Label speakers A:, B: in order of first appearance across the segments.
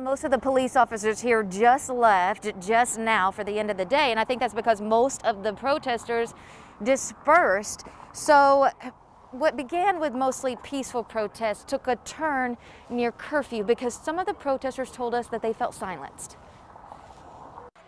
A: most of the police officers here just left just now for the end of the day, and I think that's because most of the protesters dispersed. So what began with mostly peaceful protests took a turn near curfew because some of the protesters told us that they felt silenced.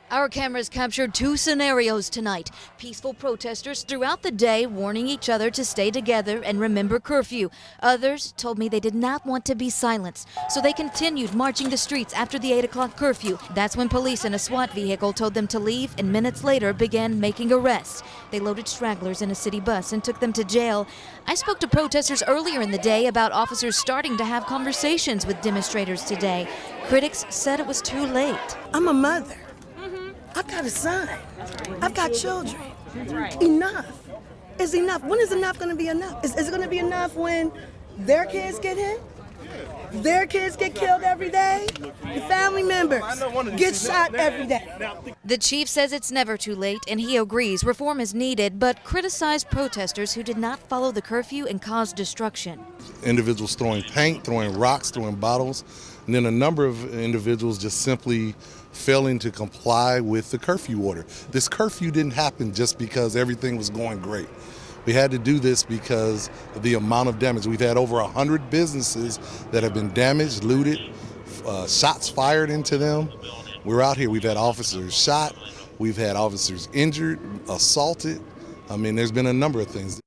B: Our cameras captured two scenarios tonight. Peaceful protesters throughout the day warning each other to stay together and remember curfew. Others told me they did not want to be silenced, so they continued marching the streets after the 8 o'clock curfew. That's when police in a SWAT vehicle told them to leave and minutes later began making arrests. They loaded stragglers in a city bus and took them to jail. I spoke to protesters earlier in the day about officers starting to have conversations with demonstrators today. Critics said it was too late.
C: I'm a mother. I've got a son. I've got children. Enough is enough. When is enough going to be enough? Is it going to be enough when their kids get hit? Their kids get killed every day? The family members get shot every day.
B: The chief says it's never too late, and he agrees reform is needed, but criticized protesters who did not follow the curfew and caused destruction.
D: Individuals throwing paint, throwing rocks, throwing bottles, and then a number of individuals just simply failing to comply with the curfew order. This curfew didn't happen just because everything was going great. We had to do this because of the amount of damage. We've had over 100 businesses that have been damaged, looted, shots fired into them. We're out here, we've had officers shot, we've had officers injured, assaulted. I mean, there's been a number of things.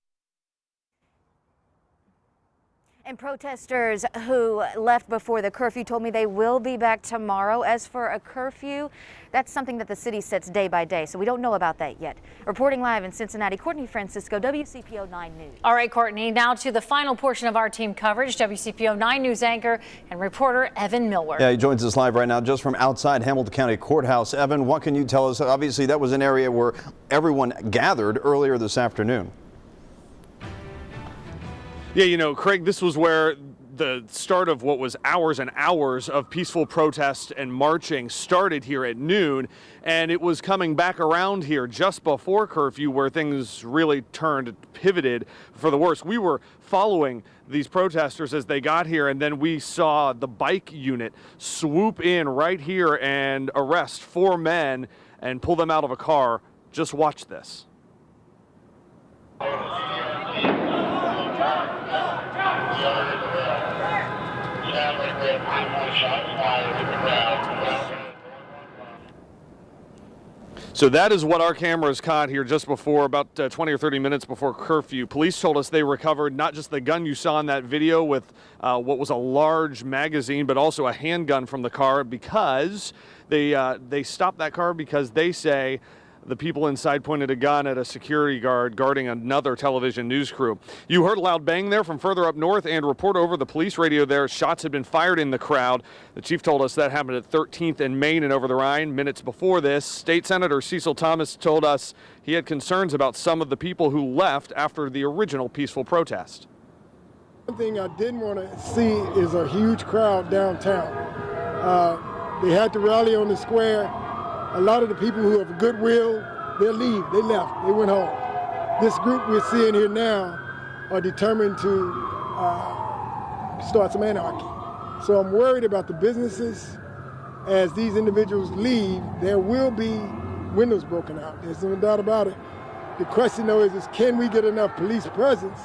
A: And protesters who left before the curfew told me they will be back tomorrow. As for a curfew, that's something that the city sets day by day, so we don't know about that yet. Reporting live in Cincinnati, Courtney Francisco, WCPO 9 News.
E: All right, Courtney, now to the final portion of our team coverage. WCPO 9 News anchor and reporter Evan Millward.
F: Yeah, he joins us live right now just from outside Hamilton County Courthouse. Evan, what can you tell us? Obviously, that was an area where everyone gathered earlier this afternoon.
G: Yeah, you know, Craig, this was where the start of what was hours and hours of peaceful protest and marching started here at noon, and it was coming back around here just before curfew where things really pivoted for the worse. We were following these protesters as they got here, and then we saw the bike unit swoop in right here and arrest 4 men and pull them out of a car. Just watch this. So that is what our cameras caught here just before, about 20 or 30 minutes before curfew. Police told us they recovered not just the gun you saw in that video with what was a large magazine, but also a handgun from the car because they stopped that car because they say the people inside pointed a gun at a security guard guarding another television news crew. You heard a loud bang there from further up north, and report over the police radio there. Shots had been fired in the crowd. The chief told us that happened at 13th and Main and Over the Rhine. Minutes before this, State Senator Cecil Thomas told us he had concerns about some of the people who left after the original peaceful protest.
H: One thing I didn't want to see is a huge crowd downtown. They had to rally on the square. A lot of the people who have goodwill, they'll leave. They left. They went home. This group we're seeing here now are determined to start some anarchy. So I'm worried about the businesses. As these individuals leave, there will be windows broken out. There's no doubt about it. The question, though, is can we get enough police presence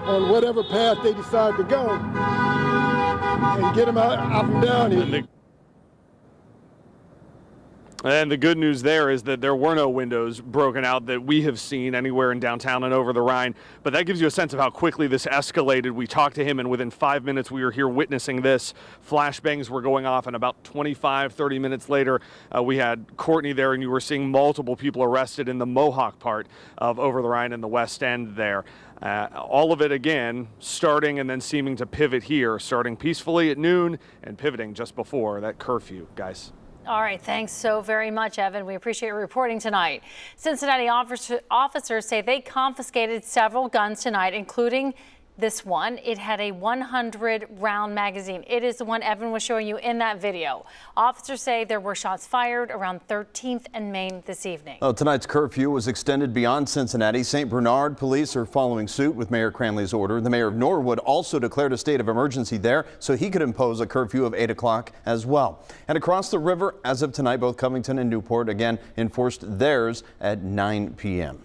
H: on whatever path they decide to go and get them out and down here?
G: And the good news there is that there were no windows broken out that we have seen anywhere in downtown and Over the Rhine. But that gives you a sense of how quickly this escalated. We talked to him, and within 5 minutes, we were here witnessing this. Flashbangs were going off, and about 25, 30 minutes later, we had Courtney there, and you were seeing multiple people arrested in the Mohawk part of Over the Rhine and the West End there. All of it, again, starting and then seeming to pivot here, starting peacefully at noon and pivoting just before that curfew, guys.
E: All right, thanks so very much, Evan. We appreciate your reporting tonight. Cincinnati officers say they confiscated several guns tonight, including This one, it had a 100-round magazine. It is the one Evan was showing you in that video. Officers say there were shots fired around 13th and Main this evening.
F: Well, tonight's curfew was extended beyond Cincinnati. St. Bernard police are following suit with Mayor Cranley's order. The mayor of Norwood also declared a state of emergency there so he could impose a curfew of 8 o'clock as well. And across the river, as of tonight, both Covington and Newport again enforced theirs at 9 p.m.